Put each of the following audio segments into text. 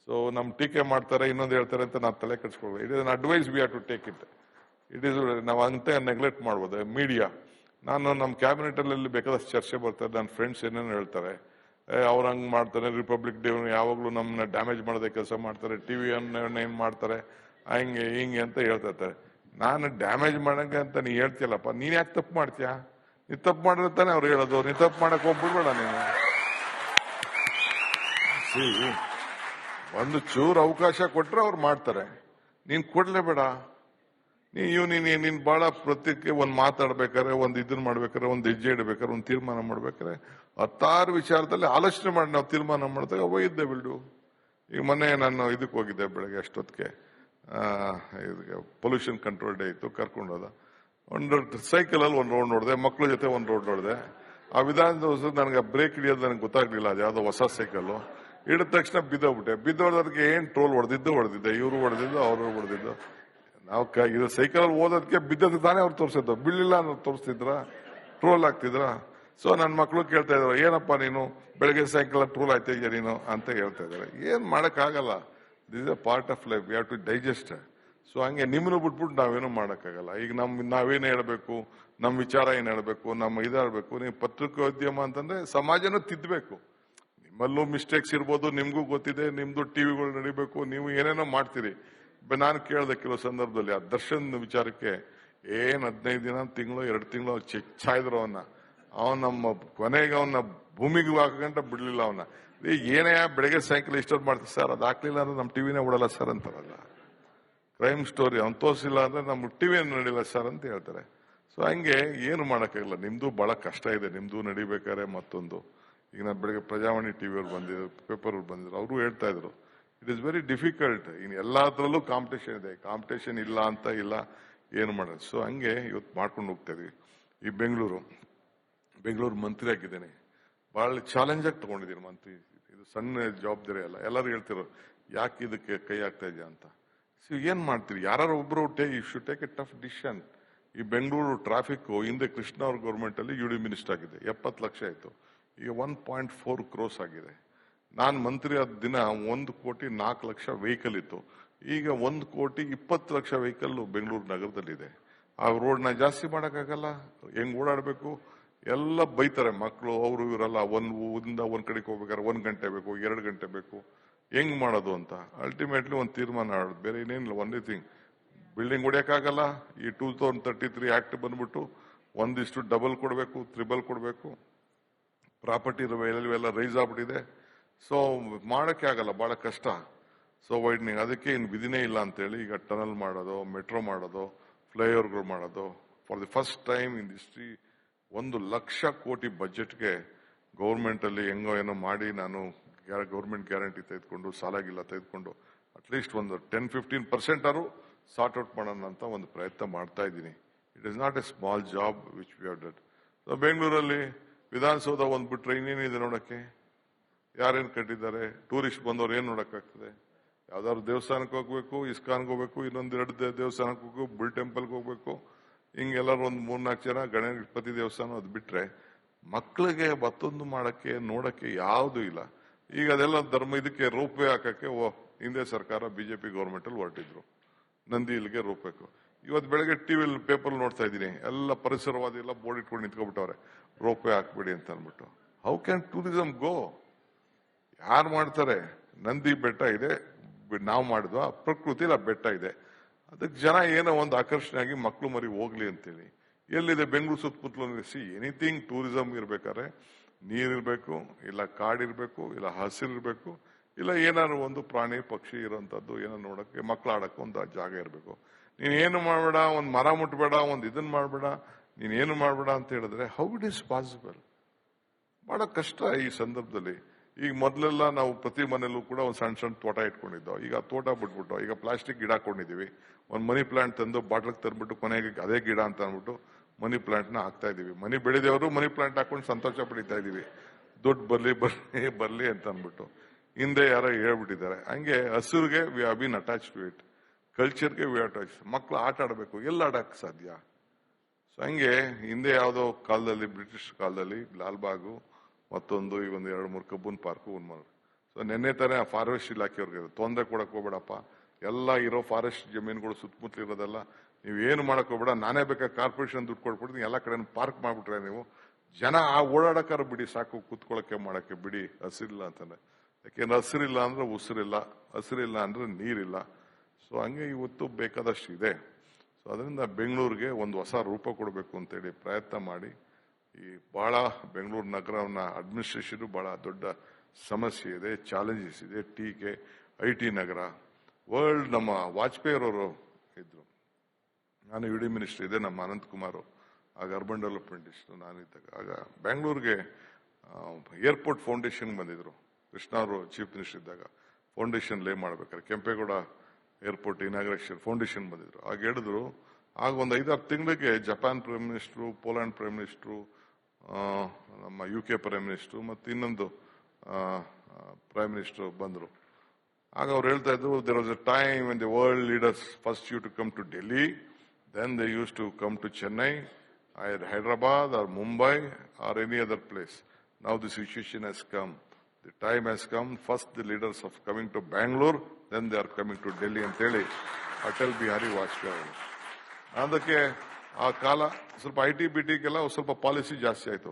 So ನಮ್ ಟೀಕೆ ಮಾಡ್ತಾರೆ ಇನ್ನೊಂದು ಹೇಳ್ತಾರೆ ಅಂತ ನಾವು ತಲೆ ಕೆಡಿಸ್ಕೊಳ್ಬೇಕು. It is an advice we have to take it. It is ನಾವು ಅಂತ ನೆಗ್ಲೆಕ್ಟ್ ಮಾಡ್ಬೋದು. ಮೀಡಿಯಾ, ನಾನು ನಮ್ಮ ಕ್ಯಾಬಿನೆಟ್ ಅಲ್ಲಿ ಬೇಕಾದಷ್ಟು ಚರ್ಚೆ ಬರ್ತಾರೆ, ನನ್ನ ಫ್ರೆಂಡ್ಸ್ ಏನೇನು ಹೇಳ್ತಾರೆ, ಅವ್ರು ಹಂಗ್ ಮಾಡ್ತಾರೆ, ರಿಪಬ್ಲಿಕ್ ಡೇ ಯಾವಾಗ್ಲೂ ನಮ್ಮನ್ನ ಡ್ಯಾಮೇಜ್ ಮಾಡೋದೇ ಕೆಲಸ ಮಾಡ್ತಾರೆ, ಟಿವಿ ಏನ್ ಮಾಡ್ತಾರೆ, ಹಂಗೆ ಹಿಂಗೆ ಅಂತ ಹೇಳ್ತಿರ್ತಾರೆ. ನಾನು ಡ್ಯಾಮೇಜ್ ಮಾಡಂಗೆ ಅಂತ ನೀ ಹೇಳ್ತಿಯಲ್ಲಪ್ಪ, ನೀನ್ ಯಾಕೆ ತಪ್ಪು ಮಾಡ್ತೀಯಾ? ನೀ ತಪ್ಪು ಮಾಡಿದ್ರೆ ತಾನೆ ಅವ್ರು ಹೇಳೋದು. ನೀ ತಪ್ಪು ಮಾಡಕ್ ಹೋಗ್ಬಿಡ್ಬೇಡ ನೀನು. ಒಂದು ಚೂರು ಅವಕಾಶ ಕೊಟ್ರೆ ಅವ್ರು ಮಾಡ್ತಾರೆ, ನೀನ್ ಕೊಡ್ಲೇಬೇಡ. ನೀನ್ ಬಹಳ ಪ್ರತ್ಯೇಕ ಒಂದ್ ಮಾತಾಡ್ಬೇಕಾರೆ, ಒಂದ್ ಇದನ್ ಮಾಡ್ಬೇಕಾರೆ, ಒಂದ್ ಹೆಜ್ಜೆ ಇಡ್ಬೇಕಾರೆ, ಒಂದ್ ತೀರ್ಮಾನ ಮಾಡ್ಬೇಕಾರೆ 10 ವಿಚಾರದಲ್ಲಿ ಆಲೋಚನೆ ಮಾಡಿ ನಾವು ತೀರ್ಮಾನ ಮಾಡಿದಾಗ ಒಯ್ದೆ ಬಿಲ್ಡು. ಈಗ ಮೊನ್ನೆ ನಾನು ಇದಕ್ಕೆ ಹೋಗಿದ್ದೆ ಬೆಳಗ್ಗೆ ಅಷ್ಟೊತ್ತಿಗೆ, ಪೊಲ್ಯೂಷನ್ ಕಂಟ್ರೋಲ್ ಡೇ ಇತ್ತು, ಕರ್ಕೊಂಡೋದ. ಒಂದು ಸೈಕಲ್ ಅಲ್ಲಿ ಒಂದ್ ರೋಡ್ ನೋಡಿದೆ, ಮಕ್ಳ ಜೊತೆ ಒಂದ್ ರೋಡ್ ನೋಡಿದೆ. ಆ ವಿಧಾನಸೌಧ ನನಗೆ ಬ್ರೇಕ್ ಹಿಡಿಯೋದು ನನಗೆ ಗೊತ್ತಾಗ್ಲಿಲ್ಲ, ಅದು ಯಾವ್ದೋ ಹೊಸ ಸೈಕಲ್. ಹಿಡಿದ ತಕ್ಷಣ ಬಿದ್ದೋದಕ್ಕೆ ಏನ್ ಟ್ರೋಲ್ ಹೊಡೆದಿದ್ದೆ, ಇವರು ಹೊಡೆದಿದ್ದು, ಅವರು ಹೊಡೆದಿದ್ದು. ನಾವು ಇದು ಸೈಕಲ್ ಅಲ್ಲಿ ಓದೋದಕ್ಕೆ ಬಿದ್ದದ್ದು ತಾನೇ ಅವ್ರು ತೋರಿಸಿದ್ದು, ಬೀಳಿಲ್ಲ ಅನ್ನೋದು ತೋರಿಸ್ತಿದ್ರ, ಟ್ರೋಲ್ ಆಗ್ತಿದ್ರ. ಸೊ ನನ್ನ ಮಕ್ಕಳು ಕೇಳ್ತಾ ಇದ್ರು, ಏನಪ್ಪಾ ನೀನು ಬೆಳಗ್ಗೆ ಸಾಯಂಕಾಲ ಟ್ರೋಲ್ ಆಯ್ತಾ ಇದೆಯಾ ನೀನು ಅಂತ ಹೇಳ್ತಾ ಇದಾರೆ. ಏನ್ ಮಾಡಕ್ ಆಗಲ್ಲ, this is a part of life, we have to digest. So ಹಂಗೆ ನಿಮ್ಮನ್ನು ಬಿಟ್ಬಿಟ್ಟು ನಾವೇನು ಮಾಡಕ್ಕಾಗಲ್ಲ. ಈಗ ನಾವೇನು ಹೇಳ್ಬೇಕು, ನಮ್ ವಿಚಾರ ಏನ್ ಹೇಳ್ಬೇಕು, ನಮ್ಮ ಇದಾಳ್ಬೇಕು. ನೀವು ಪತ್ರಿಕೋದ್ಯಮ ಅಂತಂದ್ರೆ ಸಮಾಜನೂ ತಿದ್ದಬೇಕು. ನಿಮ್ಮಲ್ಲೂ ಮಿಸ್ಟೇಕ್ಸ್ ಇರ್ಬೋದು, ನಿಮ್ಗೂ ಗೊತ್ತಿದೆ, ನಿಮ್ದು ಟಿವಿಗಳು ನಡಿಬೇಕು, ನೀವು ಏನೇನೋ ಮಾಡ್ತೀರಿ. ನಾನು ಕೇಳಿದೆ ಕೆಲವು ಸಂದರ್ಭದಲ್ಲಿ, ಆ ದರ್ಶನ್ ವಿಚಾರಕ್ಕೆ 15 ದಿನ, ತಿಂಗಳು 2 ತಿಂಗಳು ಚಿಚ್ಚಾಯಿದ್ರು ಅವನ್ ನಮ್ಮ ಕೊನೆಗೆ ಅವನ್ನ ಭೂಮಿಗೆ ಹಾಕಂತ ಬಿಡ್ಲಿಲ್ಲ ಅವನ್ನ. ಏನೇ ಬೆಳಗ್ಗೆ ಸಾಯಂಕಾಲ ಇಷ್ಟೊತ್ತು ಮಾಡ್ತೀವಿ ಸರ್, ಅದು ಹಾಕ್ಲಿಲ್ಲ ಅಂದ್ರೆ ನಮ್ಮ ಟಿವಿನೇ ಓಡಲ್ಲ ಸರ್ ಅಂತಾರಲ್ಲ. ಕ್ರೈಮ್ ಸ್ಟೋರಿ ಅವ್ನು ತೋರಿಸಿಲ್ಲ ಅಂದ್ರೆ ನಮ್ಮ ಟಿವಿ ನಡಿಲ್ಲ ಸರ್ ಅಂತ ಹೇಳ್ತಾರೆ. ಸೊ ಹಂಗೆ ಏನು ಮಾಡಕ್ಕಾಗಲ್ಲ. ನಿಮ್ದು ಬಹಳ ಕಷ್ಟ ಇದೆ, ನಿಮ್ದು ನಡಿಬೇಕಾದ್ರೆ. ಮತ್ತೊಂದು, ಈಗ ನಾನು ಬೆಳಗ್ಗೆ ಪ್ರಜಾವಾಣಿ ಟಿವಿಯವ್ರು ಬಂದಿದ್ರು, ಪೇಪರ್ ಅವ್ರು ಬಂದಿದ್ರು, ಅವರು ಹೇಳ್ತಾ ಇದ್ರು it is very difficult. In ಎಲ್ಲಾದ್ರಲ್ಲೂ ಕಾಂಪಿಟೇಷನ್ ಇದೆ, ಕಾಂಪಿಟೇಷನ್ ಇಲ್ಲ ಅಂತ ಇಲ್ಲ, ಏನು ಮಾಡೋದು. ಸೊ ಹಂಗೆ ಇವತ್ತು ಮಾಡ್ಕೊಂಡು ಹೋಗ್ತಾ ಇದೀವಿ. ಈ ಬೆಂಗಳೂರು ಮಂತ್ರಿ ಆಗಿದ್ದೇನೆ, ಬಹಳ ಚಾಲೆಂಜ್ ಆಗಿ ತಗೊಂಡಿದ್ದೀನಿ ಮಂತ್ರಿ. ಇದು ಸಣ್ಣ ಜವಾಬ್ದಾರಿ ಅಲ್ಲ. ಎಲ್ಲರೂ ಹೇಳ್ತಿರೋ ಯಾಕೆ ಇದಕ್ಕೆ ಕೈ ಆಗ್ತಾ ಇದೆಯಾ ಅಂತ. ಸೊ ಏನ್ ಮಾಡ್ತೀರಿ, ಯಾರು ಒಬ್ರು you should take a tough decision. ಈ ಬೆಂಗಳೂರು ಟ್ರಾಫಿಕ್ ಹಿಂದೆ ಕೃಷ್ಣ ಅವ್ರ ಗೌರ್ಮೆಂಟ್ ಅಲ್ಲಿ ಯುಡಿ ಮಿನಿಸ್ಟರ್ ಆಗಿದೆ, 70 ಲಕ್ಷ ಆಯ್ತು, ಈಗ 1.4 crores ಆಗಿದೆ. ನಾನು ಮಂತ್ರಿ ಆದ ದಿನ 1,04,00,000 ವೆಹಿಕಲ್ ಇತ್ತು, ಈಗ 1,20,00,000 ವೆಹಿಕಲ್ ಬೆಂಗಳೂರು ನಗರದಲ್ಲಿದೆ. ಆ ರೋಡ್ನ ಜಾಸ್ತಿ ಮಾಡಕ್ಕಾಗಲ್ಲ, ಹೆಂಗ್ ಓಡಾಡ್ಬೇಕು ಎಲ್ಲ ಬೈತಾರೆ ಮಕ್ಕಳು, ಅವರು ಇವರೆಲ್ಲ. ಒಂದ್ ಕಡೆಗೆ ಹೋಗ್ಬೇಕಾದ್ರೆ 1 ಗಂಟೆ ಬೇಕು, 2 ಗಂಟೆ ಬೇಕು, ಹೆಂಗ್ ಮಾಡೋದು ಅಂತ. ಅಲ್ಟಿಮೇಟ್ಲಿ ಒಂದು ತೀರ್ಮಾನ ಆಡೋದು, ಬೇರೆ ಏನೇನಿಲ್ಲ. ಒಂದೇ ಥಿಂಗ್, ಬಿಲ್ಡಿಂಗ್ ಹೊಡಿಯಕ್ಕಾಗಲ್ಲ. ಈ 2033 ಆಕ್ಟ್ ಬಂದ್ಬಿಟ್ಟು 1:2 ಕೊಡಬೇಕು, 3 ಕೊಡಬೇಕು. ಪ್ರಾಪರ್ಟಿ ವ್ಯಾಲ್ಯೂ ಎಲ್ಲ ರೈಸ್ ಆಗ್ಬಿಟ್ಟಿದೆ. ಸೊ ಮಾಡಕ್ಕೆ ಆಗಲ್ಲ, ಬಹಳ ಕಷ್ಟ. ಸೊ ವೈಡ್ನಿಂಗ್ ಅದಕ್ಕೆ ಇನ್ನು ವಿಧಿನೇ ಇಲ್ಲ ಅಂತೇಳಿ ಈಗ ಟನಲ್ ಮಾಡೋದು, ಮೆಟ್ರೋ ಮಾಡೋದು, ಫ್ಲೈಓವರ್ಗಳು ಮಾಡೋದು. For the first time in history 1,00,000 ಕೋಟಿ ಬಜೆಟ್ಗೆ ಗೌರ್ಮೆಂಟ್ ಅಲ್ಲಿ ಹೆಂಗೋ ಏನೋ ಮಾಡಿ, ನಾನು ಗೌರ್ಮೆಂಟ್ ಗ್ಯಾರಂಟಿ ತೆಗೆದುಕೊಂಡು, ಸಾಲಾಗಿಲ್ಲ ತೆಗೆದುಕೊಂಡು, ಅಟ್ಲೀಸ್ಟ್ ಒಂದು 10-15% ಆದ್ರೂ ಸಾರ್ಟ್ ಔಟ್ ಮಾಡೋಣ ಅಂತ ಒಂದು ಪ್ರಯತ್ನ ಮಾಡ್ತಾ ಇದ್ದೀನಿ. It is not A small job which we have done. So ಬೆಂಗಳೂರಲ್ಲಿ ವಿಧಾನಸೌಧ ಒಂದ್ ಬಿಟ್ರೆ ಇನ್ನೇನಿದೆ ನೋಡಕ್ಕೆ? ಯಾರೇನ್ ಕಟ್ಟಿದ್ದಾರೆ? ಟೂರಿಸ್ಟ್ ಬಂದವ್ರು ಏನ್ ನೋಡಕ್ಕಾಗ್ತದೆ? ಯಾವ್ದಾದ್ರು ದೇವಸ್ಥಾನಕ್ಕೆ ಹೋಗ್ಬೇಕು, ಇಸ್ಕಾನ್ಗೆ ಹೋಗ್ಬೇಕು, ಇನ್ನೊಂದೆರಡು ದೇವಸ್ಥಾನಕ್ಕೆ ಹೋಗ್ಬೇಕು, ಬುಲ್ ಟೆಂಪಲ್ಗೆ ಹೋಗ್ಬೇಕು. ಹಿಂಗೆಲ್ಲರೂ ಒಂದು 3-4 ಜನ ಗಣಪತಿ ದೇವಸ್ಥಾನ ಅದ್ ಬಿಟ್ರೆ ಮಕ್ಕಳಿಗೆ ಮತ್ತೊಂದು ಮಾಡಕ್ಕೆ ನೋಡಕ್ಕೆ ಯಾವ್ದು ಇಲ್ಲ. ಈಗ ಅದೆಲ್ಲ ಇದಕ್ಕೆ ರೋಪ್ ವೇ ಹಾಕಕ್ಕೆ ಹಿಂದೆ ಸರ್ಕಾರ ಬಿಜೆಪಿ ಗೌರ್ಮೆಂಟ್ ಅಲ್ಲಿ ಹೊರಟಿದ್ರು, ನಂದಿ ಇಲ್ಲಿಗೆ ರೋಪ್ಬೇಕು. ಇವತ್ತು ಬೆಳಗ್ಗೆ ಟಿವಿಲಿ ಪೇಪರ್ ನೋಡ್ತಾ ಇದ್ದೀನಿ, ಎಲ್ಲ ಪರಿಸರವಾದಿ ಎಲ್ಲ ಬೋರ್ಡ್ ಇಟ್ಕೊಂಡು ನಿಂತ್ಕೊಬಿಟ್ಟವ್ರೆ, ರೋಪ್ ವೇ ಹಾಕ್ಬಿಡಿ ಅಂತ ಅನ್ಬಿಟ್ಟು. ಹೌ ಕ್ಯಾನ್ ಟೂರಿಸಂ ಗೋ? ಯಾರು ಮಾಡ್ತಾರೆ? ನಂದಿ ಬೆಟ್ಟ ಇದೆ, ನಾವು ಮಾಡಿದ್ವಾ? ಪ್ರಕೃತಿಲಿ ಆ ಬೆಟ್ಟ ಇದೆ, ಅದಕ್ಕೆ ಜನ ಏನೋ ಒಂದು ಆಕರ್ಷಣೆ ಆಗಿ ಮಕ್ಕಳು ಮರಿ ಹೋಗ್ಲಿ ಅಂತೇಳಿ. ಎಲ್ಲಿದೆ ಬೆಂಗಳೂರು ಸುತ್ತಮುತ್ತಲು? ಎನಿಥಿಂಗ್ ಟೂರಿಸಂ ಇರ್ಬೇಕಾದ್ರೆ ನೀರಿರ್ಬೇಕು, ಇಲ್ಲ ಕಾಡಿರ್ಬೇಕು, ಇಲ್ಲ ಹಸಿರಿರ್ಬೇಕು, ಇಲ್ಲ ಏನಾದ್ರು ಒಂದು ಪ್ರಾಣಿ ಪಕ್ಷಿ ಇರೋಂಥದ್ದು ಏನೋ ನೋಡಕ್ಕೆ, ಮಕ್ಕಳು ಆಡಕ್ಕೆ ಒಂದು ಜಾಗ ಇರಬೇಕು. ನೀನೇನು ಮಾಡಬೇಡ, ಒಂದು ಮರ ಮುಟ್ಬೇಡ, ಒಂದು ಇದನ್ನ ಮಾಡಬೇಡ, ನೀನೇನು ಮಾಡಬೇಡ ಅಂತ ಹೇಳಿದ್ರೆ ಹೌ ಇಟ್ ಈಸ್ ಪಾಸಿಬಲ್? ಬಹಳ ಕಷ್ಟ ಈ ಸಂದರ್ಭದಲ್ಲಿ. ಈಗ ಮೊದಲೆಲ್ಲ ನಾವು ಪ್ರತಿ ಮನೆಯಲ್ಲೂ ಕೂಡ ಒಂದು ಸಣ್ಣ ಸಣ್ಣ ತೋಟ ಇಟ್ಕೊಂಡಿದ್ದೋ, ಈಗ ತೋಟ ಬಿಟ್ಬಿಟ್ಟು ಈಗ ಪ್ಲಾಸ್ಟಿಕ್ ಗಿಡ ಹಾಕೊಂಡಿದೀವಿ. ಒಂದು ಮನಿ ಪ್ಲಾಂಟ್ ತಂದು ಬಾಟ್ಲಿಗೆ ತಂದ್ಬಿಟ್ಟು ಕೊನೆಗೆ ಅದೇ ಗಿಡ ಅಂತ ಅಂದ್ಬಿಟ್ಟು ಮನಿ ಪ್ಲಾಂಟ್ ನ ಹಾಕ್ತಾ ಇದೀವಿ. ಮನಿ ಬೆಳೆದವರು ಮನಿ ಪ್ಲಾಂಟ್ ಹಾಕೊಂಡು ಸಂತೋಷ ಪಡಿತಾ ಇದೀವಿ, ದುಡ್ಡು ಬರ್ಲಿ ಅಂತ ಅಂದ್ಬಿಟ್ಟು. ಹಿಂದೆ ಯಾರೋ ಹೇಳ್ಬಿಟ್ಟಿದ್ದಾರೆ. ಹಂಗೆ ಹಸುರಿಗೆ we have been attach to it, ಕಲ್ಚರ್ಗೆ ವಿ ಅಟ್ಯಾಚ್. ಮಕ್ಕಳು ಆಟ ಆಡಬೇಕು, ಎಲ್ಲ ಆಡಕ್ ಸಾಧ್ಯ? ಸೊ ಹಂಗೆ ಹಿಂದೆ ಯಾವುದೋ ಕಾಲದಲ್ಲಿ, ಬ್ರಿಟಿಷ್ ಕಾಲದಲ್ಲಿ ಲಾಲ್ಬಾಗು, ಮತ್ತೊಂದು ಈ ಒಂದು 2-3 ಕಬ್ಬನ್ ಪಾರ್ಕು ಸೊ ನಿನ್ನೆ ತಾನೇ ಫಾರೆಸ್ಟ್ ಇಲಾಖೆಯವ್ರಿಗೆ ತೊಂದರೆ ಕೊಡಕ್ ಹೋಗ್ಬೇಡಪ್ಪ, ಎಲ್ಲ ಇರೋ ಫಾರೆಸ್ಟ್ ಜಮೀನುಗಳು ಸುತ್ತಮುತ್ತಲು ಇರೋದೆಲ್ಲ ನೀವೇನು ಮಾಡಕ್ ಹೋಗ್ಬೇಡ, ನಾನೇ ಬೇಕಾದ್ರೆ ಕಾರ್ಪೊರೇಷನ್ ದುಡ್ಡು ಕೊಟ್ಬಿಡ್ತೀನಿ, ಎಲ್ಲ ಕಡೆ ಪಾರ್ಕ್ ಮಾಡ್ಬಿಟ್ರೆ ನೀವು ಜನ ಆ ಓಡಾಡಕ್ಕಾರ ಬಿಡಿ, ಸಾಕು ಕೂತ್ಕೊಳ್ಳಕ್ಕೆ ಮಾಡಕ್ಕೆ ಬಿಡಿ, ಹಸಿರಿಲ್ಲ ಅಂತಾನೆ. ಯಾಕೆಂದ್ರೆ ಹಸಿರಿಲ್ಲ ಅಂದ್ರೆ ಉಸಿರಿಲ್ಲ, ಹಸಿರಿಲ್ಲ ಅಂದ್ರೆ ನೀರಿಲ್ಲ. ಸೊ ಹಂಗೆ ಇವತ್ತು ಬೇಕಾದಷ್ಟು ಇದೆ. ಸೊ ಅದರಿಂದ ಬೆಂಗಳೂರಿಗೆ ಒಂದು ಹೊಸ ರೂಪ ಕೊಡಬೇಕು ಅಂತೇಳಿ ಪ್ರಯತ್ನ ಮಾಡಿ, ಈ ಬಹಳ ಬೆಂಗಳೂರು ನಗರವನ್ನ ಅಡ್ಮಿನಿಸ್ಟ್ರೇಷನ್ ಬಹಳ ದೊಡ್ಡ ಸಮಸ್ಯೆ ಇದೆ, ಚಾಲೆಂಜಸ್ ಇದೆ. ಟೀಕೆ IT ನಗರ ವರ್ಲ್ಡ್, ನಮ್ಮ ವಾಜಪೇಯಿ ಅವರು ಇದ್ರು, ನಾನು UD ಮಿನಿಸ್ಟರ್ ಇದೆ, ನಮ್ಮ ಅನಂತ್ ಕುಮಾರ್ ಆಗ ಅರ್ಬನ್ ಡೆವಲಪ್ಮೆಂಟ್ ಇಷ್ಟು ನಾನಿದ್ದಾಗ, ಆಗ ಬೆಂಗಳೂರಿಗೆ ಏರ್ಪೋರ್ಟ್ ಫೌಂಡೇಶನ್ ಬಂದಿದ್ರು. ಕೃಷ್ಣ ಅವರು ಚೀಫ್ ಮಿನಿಸ್ಟರ್ ಇದ್ದಾಗ ಫೌಂಡೇಶನ್ ಲೇ ಮಾಡ್ಬೇಕಾದ್ರೆ ಕೆಂಪೇಗೌಡ ಏರ್ಪೋರ್ಟ್ ಇನಾಗ್ರೇಷನ್ ಫೌಂಡೇಶನ್ ಬಂದಿದ್ರು. ಆಗ ಹೇಳಿದ್ರು, ಆಗ ಒಂದು 5-6 ತಿಂಗಳಿಗೆ Japan prime minister, Poland prime minister, ನಮ್ಮ UK ಪ್ರೈಮ್ ಮಿನಿಸ್ಟ್ರು ಮತ್ತು ಇನ್ನೊಂದು ಪ್ರೈಮ್ ಮಿನಿಸ್ಟರ್ ಬಂದರು. ಆಗ ಅವ್ರು ಹೇಳ್ತಾ ಇದ್ರು, there was a time when the world leaders first use to come to Delhi, then they use to come to Chennai, Hyderabad or Mumbai or any other place. Now the situation has come. The time has come. First the leaders of coming to Bangalore, then they are coming to Delhi ಅಂತ ಹೇಳಿ ಅಟಲ್ ಬಿಹಾರಿ ವಾಜಪೇಯಿ ಅವರು. ಅದಕ್ಕೆ ಆ ಕಾಲ ಸ್ವಲ್ಪ IT-BTಗೆಲ್ಲ ಸ್ವಲ್ಪ policy ಜಾಸ್ತಿ ಆಯಿತು.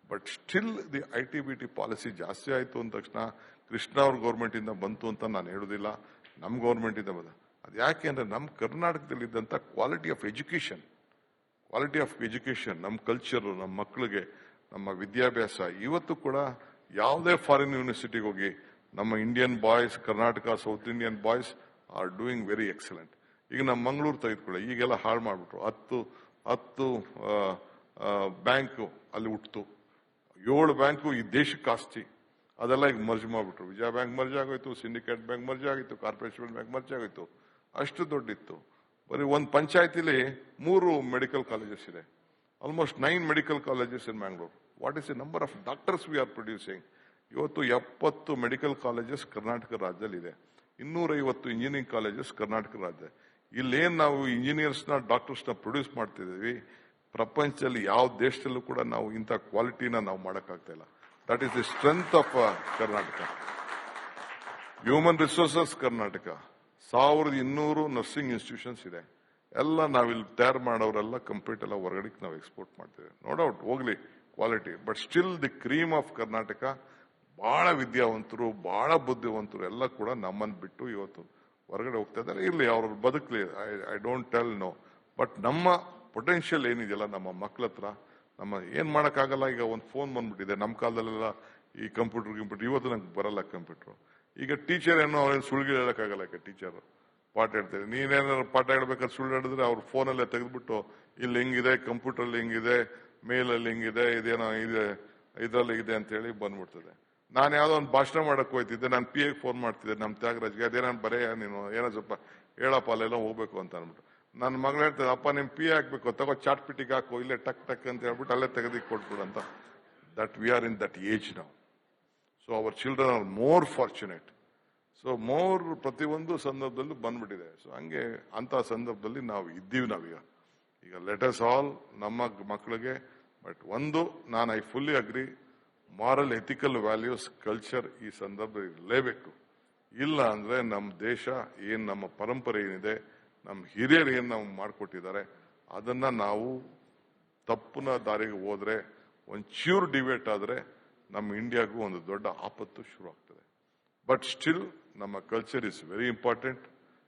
But still the IT-BT policy ಜಾಸ್ತಿ ಆಯಿತು ಅಂದ ತಕ್ಷಣ ಕೃಷ್ಣ ಅವ್ರ ಗೌರ್ಮೆಂಟ್ ಇಂದ ಬಂತು ಅಂತ ನಾನು ಹೇಳುದಿಲ್ಲ, ನಮ್ಮ ಗೌರ್ಮೆಂಟ್ ಇಂದ ಬಂದ. ಅದು ಯಾಕೆ ಅಂದ್ರೆ ನಮ್ಮ ಕರ್ನಾಟಕದಲ್ಲಿ ಇದ್ದಂತ ಕ್ವಾಲಿಟಿ ಆಫ್ ಎಜುಕೇಶನ್, ನಮ್ಮ ಕಲ್ಚರ್, ನಮ್ಮ ಮಕ್ಕಳಿಗೆ ನಮ್ಮ ವಿದ್ಯಾಭ್ಯಾಸ ಇವತ್ತು ಕೂಡ ಯಾವುದೇ ಫಾರಿನ್ ಯೂನಿವರ್ಸಿಟಿಗೆ ಹೋಗಿ ನಮ್ಮ Indian boys, Karnataka south Indian boys are doing very excellent. ಈಗ ನಮ್ಮ ಮಂಗಳೂರು ತೆಗೆದುಕೊಳ್ಳಿ, ಈಗೆಲ್ಲ ಹಾಳು ಮಾಡ್ಬಿಟ್ರು. 10 ಬ್ಯಾಂಕ್ ಅಲ್ಲಿ ಹುಟ್ಟಿತು, 7 ಬ್ಯಾಂಕು ಈ ದೇಶಕ್ಕೆ ಆಸ್ತಿ, ಅದೆಲ್ಲ ಈಗ ಮರ್ಜ್ ಮಾಡ್ಬಿಟ್ರು. ವಿಜಯ ಬ್ಯಾಂಕ್ ಮರ್ಜ್ ಆಗೋಯ್ತು, ಸಿಂಡಿಕೇಟ್ ಬ್ಯಾಂಕ್ ಮರ್ಜ್ ಆಗಿತ್ತು, ಕಾರ್ಪೊರೇಷನ್ ಬ್ಯಾಂಕ್ ಮರ್ಜ್ ಆಗೋಯ್ತು. ಅಷ್ಟು ದೊಡ್ಡಿತ್ತು. ಬರೀ ಒಂದು ಪಂಚಾಯತಿಲಿ 3 ಮೆಡಿಕಲ್ ಕಾಲೇಜಸ್ ಇದೆ. Almost 9 medical colleges in Mangalore. What is the number of doctors we are producing? ಇವತ್ತು 70 ಮೆಡಿಕಲ್ ಕಾಲೇಜಸ್ ಕರ್ನಾಟಕ ರಾಜ್ಯದಲ್ಲಿ ಇದೆ, 250 ಇಂಜಿನಿಯರಿಂಗ್ ಕಾಲೇಜಸ್ ಕರ್ನಾಟಕ ರಾಜ್ಯ. ಇಲ್ಲೇನ್ ನಾವು ಇಂಜಿನಿಯರ್ಸ್ನ, ಡಾಕ್ಟರ್ಸ್ನ ಪ್ರೊಡ್ಯೂಸ್ ಮಾಡ್ತಿದ್ದೀವಿ, ಪ್ರಪಂಚದಲ್ಲಿ ಯಾವ ದೇಶದಲ್ಲೂ ಕೂಡ ನಾವು ಇಂಥ ಕ್ವಾಲಿಟಿನ ನಾವು ಮಾಡೋಕ್ಕಾಗ್ತಾ ಇಲ್ಲ. That is the strength of Karnataka. Human resources Karnataka 1200 nursing institutions ಇದೆ. ಎಲ್ಲ ನಾವಿಲ್ಲಿ ತಯಾರು ಮಾಡೋರೆಲ್ಲ ಕಂಪ್ಲೀಟ್ ಎಲ್ಲ ಹೊರಗಡೆ ನಾವು ಎಕ್ಸ್ಪೋರ್ಟ್ ಮಾಡ್ತೇವೆ. ನೋ ಡೌಟ್, ಹೋಗ್ಲಿ quality, but still the cream of Karnataka. ಬಹಳ ವಿದ್ಯಾವಂತರು, ಬಹಳ ಬುದ್ಧಿವಂತರು ಎಲ್ಲ ಕೂಡ ನಮ್ಮನ್ನು ಬಿಟ್ಟು ಇವತ್ತು ಹೊರಗಡೆ ಹೋಗ್ತಾ ಇದ್ದಾರೆ. ಇರ್ಲಿ, ಅವ್ರ ಬದುಕಲಿ, I don't tell know. But ನಮ್ಮ ಪೊಟೆನ್ಷಿಯಲ್ ಏನಿದೆಯಲ್ಲ ನಮ್ಮ ಮಕ್ಳ ಹತ್ರ, ನಮ್ಮ ಏನ್ ಮಾಡಕ್ಕಾಗಲ್ಲ. ಈಗ ಒಂದು ಫೋನ್ ಬಂದ್ಬಿಟ್ಟಿದೆ. ನಮ್ಮ ಕಾಲದಲ್ಲೆಲ್ಲ ಈ ಕಂಪ್ಯೂಟರ್ ಇವತ್ತು ನಂಗೆ ಬರಲ್ಲ ಕಂಪ್ಯೂಟರ್. ಈಗ ಟೀಚರ್ ಏನೋ ಅವ್ರೇನು ಸುಳ್ಳು ಹೇಳಕ್ಕಾಗಲ್ಲ. ಈಗ ಟೀಚರ್ ಪಾಠ ಹೇಳ್ತಾರೆ, ನೀನೇನಾದ್ರು ಪಾಠ ಹೇಳ್ಬೇಕಾದ್ರೆ ಸುಳ್ಳು ಹೇಳಿದ್ರೆ ಅವ್ರ ಫೋನಲ್ಲೇ ತೆಗೆದ್ಬಿಟ್ಟು ಇಲ್ಲಿ ಹಿಂಗಿದೆ, ಕಂಪ್ಯೂಟರ್ ಹಿಂಗಿದೆ, ಮೇಲಲ್ಲಿ ಹಿಂಗಿದೆ, ಇದೇನೋ ಇದೆ, ಇದರಲ್ಲಿ ಇದೆ ಅಂತ ಹೇಳಿ ಬಂದ್ಬಿಡ್ತದೆ. ನಾನು ಯಾವ್ದೋ ಒಂದು ಭಾಷಣ ಮಾಡಕ್ ಹೋಯ್ತಿದ್ದೆ, ನಾನು PA ಫೋನ್ ಮಾಡ್ತಿದ್ದೆ ನಮ್ಮ ತ್ಯಾಗರಾಜ್ಗೆ, ಅದೇನಾನು ಬರೆಯ ನೀನು ಏನೋ ಸ್ವಲ್ಪ ಹೇಳಪ್ಪ ಅಲ್ಲೆಲ್ಲ ಹೋಗ್ಬೇಕು ಅಂತ ಅಂದ್ಬಿಟ್ಟು. ನನ್ನ ಮಗಳು ಹೇಳ್ತಾರೆ, ಅಪ್ಪ ನಿಮ್ PA ಹಾಕ್ಬೇಕು, ತಗೋ ಚಾಟ್ ಪಿಟಿಗೆ ಹಾಕೋ, ಇಲ್ಲೇ ಟಕ್ ಟಕ್ ಅಂತ ಹೇಳ್ಬಿಟ್ಟು ಅಲ್ಲೇ ತೆಗೆದಿಕ್ ಕೊಟ್ಬಿಡು ಅಂತ. That we are in that age ನಾವು. So our children are more fortunate. So more ಪ್ರತಿಯೊಂದು ಸಂದರ್ಭದಲ್ಲೂ ಬಂದ್ಬಿಟ್ಟಿದೆ. ಸೊ ಹಂಗೆ ಅಂತ ಸಂದರ್ಭದಲ್ಲಿ ನಾವು ಇದ್ದೀವಿ. ಈಗ ಲೆಟ್ ಅಸ್ ಆಲ್ ನಮ್ಮ ಮಕ್ಕಳಿಗೆ, ಬಟ್ ಒಂದು ನಾನು I fully agri, moral ethical values culture ಈ ಸಂದರ್ಭದಲ್ಲಿ ಇರಲೇಬೇಕು. ಇಲ್ಲ ಅಂದ್ರೆ ನಮ್ಮ ದೇಶ ಏನ್, ನಮ್ಮ ಪರಂಪರೆ ಏನಿದೆ, ನಮ್ಮ ಹಿರಿಯರು ಏನ್ ನಾವು ಮಾಡಿಕೊಟ್ಟಿದ್ದಾರೆ, ಅದನ್ನ ನಾವು ತಪ್ಪನ ದಾರಿಗೆ ಹೋದ್ರೆ, ಒಂಚೂರು ಡಿವೇಟ್ ಆದ್ರೆ ನಮ್ಮ ಇಂಡಿಯಾಗೂ ಒಂದು ದೊಡ್ಡ ಆಪತ್ತು ಶುರು ಆಗ್ತದೆ. ಬಟ್ ಸ್ಟಿಲ್ ನಮ್ಮ ಕಲ್ಚರ್ ಇಸ್ ವೆರಿ ಇಂಪಾರ್ಟೆಂಟ್.